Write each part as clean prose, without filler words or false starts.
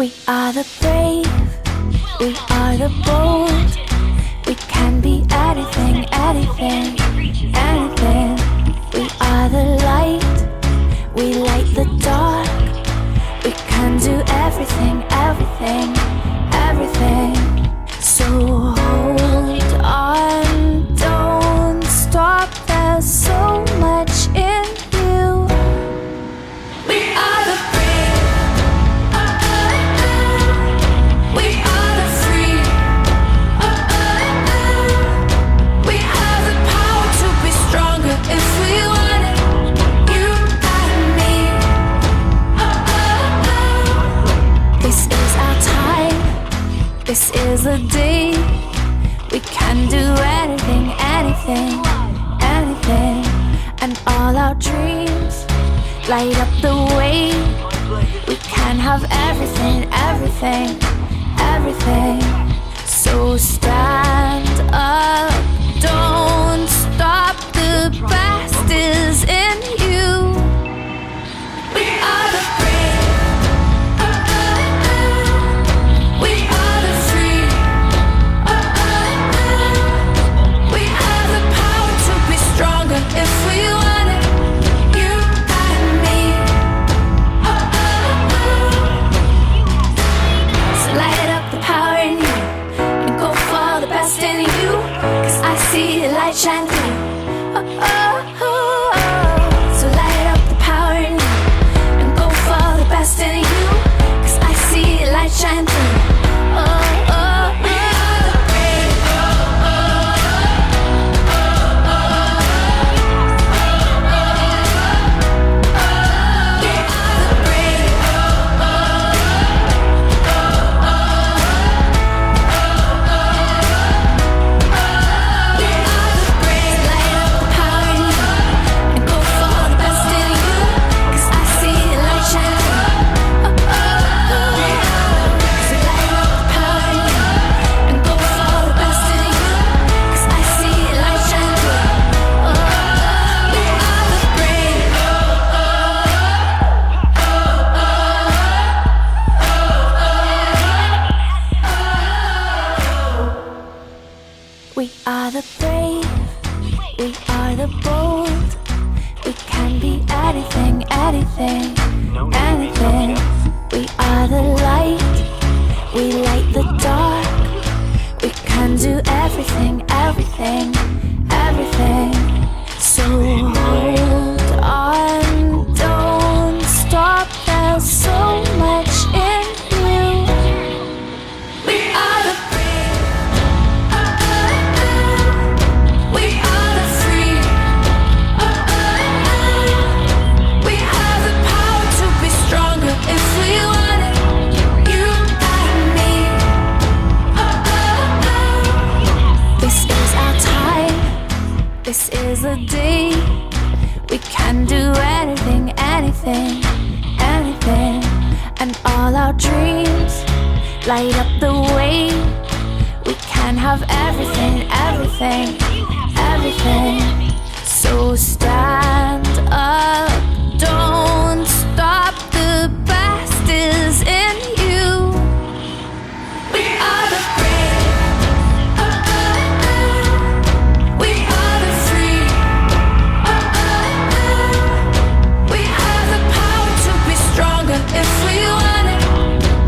We are the brave, we are the bold. We can be anything, anything, anything. We are the light, we light the dark. We can do everything, everything, everything. So hold on, don't stop, there's so much in you. We are the brave, we are the free, we have the power to be stronger if we want it, you and me. This is our time, this is the day. We can do anything, anything, anything. And all our dreams light up the way. We can have everything, everything, everything. So stand up, don't stop, the best is in you. We are the brave, we are the free, we have the power to be stronger if we want it, you and me. So light up the power in you and go for the best in you, 'cause I see the light shine through. So light up the power in you and go for the best in you, 'cause I see the light shine through. We are the brave, we are the brave, we are the brave. Light up the power in you and go for the best in you, 'cause I see the light shine through. So light up the power in you and go for the best in you, 'cause I see the light shine through. We are the brave, we are the brave, we are the bold. We can be anything, anything, anything. We are the light, we light the dark. We can do everything, everything, everything. So hold on, don't stop, there's so much in you. We are the brave, we are the free, we have the power to be stronger if we want it, you and me. This is our time, this is the day. We can do anything, anything, anything. And all our dreams light up the way. We can have everything, everything, everything. So stand up, don't stop, the best is in you. We are the brave, we are the free, we have the power to be stronger if we want it,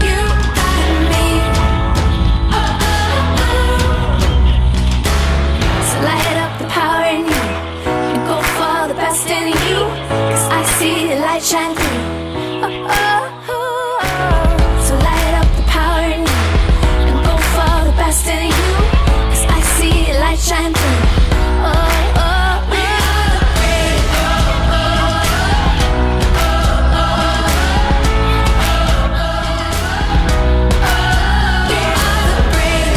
you and me. So light up the power in you and go for the best in you, 'cause I see the light shine through. So light up the power in you and go for the best in you, 'cause I see the light shine through. We are the brave, we are the brave,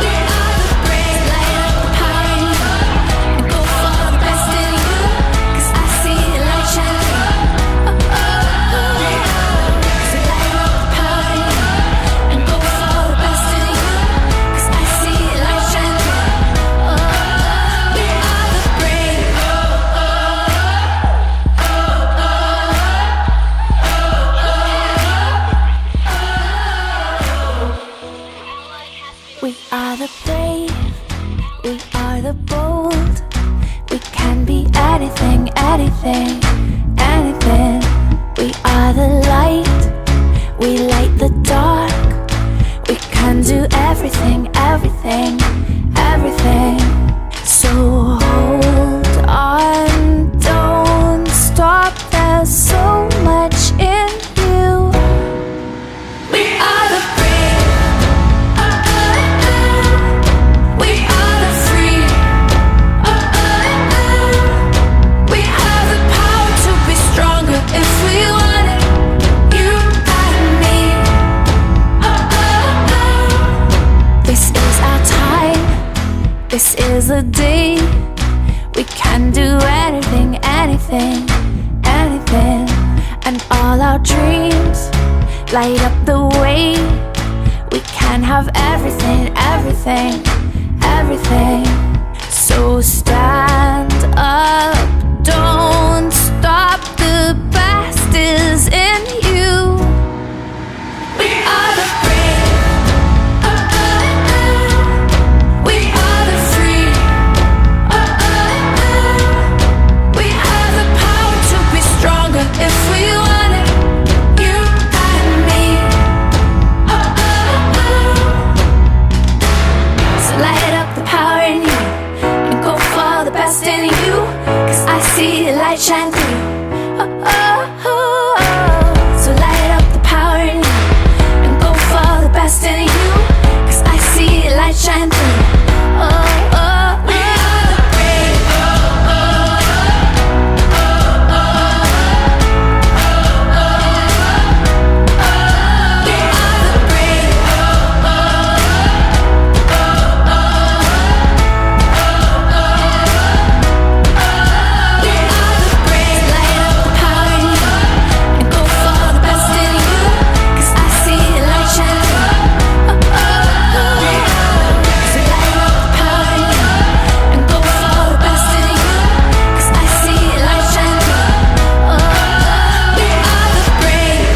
we are the brave. Light up the power in brave, we are the bold. We can be anything, anything, anything. We are the light, we light the dark. We can do everything, everything, everything. So hold on, don't stop, there's so much in you. We are the brave, we are the free, we have the power to be stronger if we want it, you and me. This is our time, this is the day. We can do anything, anything, anything. And all our dreams light up the way. We can have everything, everything, everything. So stand up, don't stop, the best is in you. We are the brave, we are the free, we have the power to be stronger if we want it, you and me. So light up the power in you and go for the best in you, 'cause I see the light shine through. So light up the power in you and go for the best in you, 'cause I see the light shine through. We are the brave, we are the brave, we are the brave. Light up the power in you and go for the best in you, 'cause I see the light shine through. So light up the power in you and go for the best in you, 'cause I see the light shine through. We are the brave,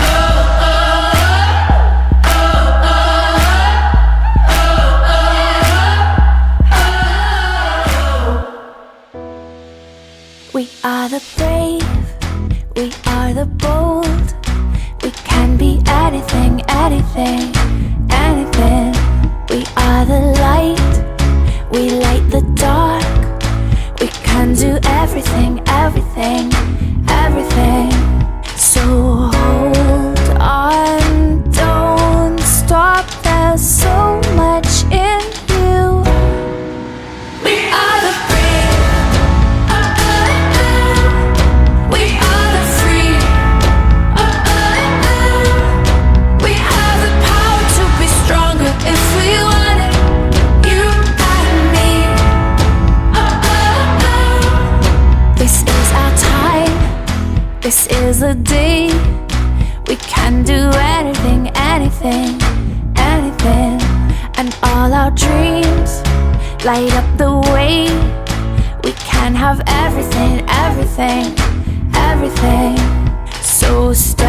we are the brave, we are the bold. We can be anything, anything, anything. We are the light, we light the dark. We can do everything, everything, everything. So hold on, don't stop, there's so much in you. We are the brave, we are the free, we have the power to be stronger if we want it, you and me. This is our time, this is the day. We can do anything, anything, anything. And all our dreams light up the way. We can have everything, everything, everything. So stop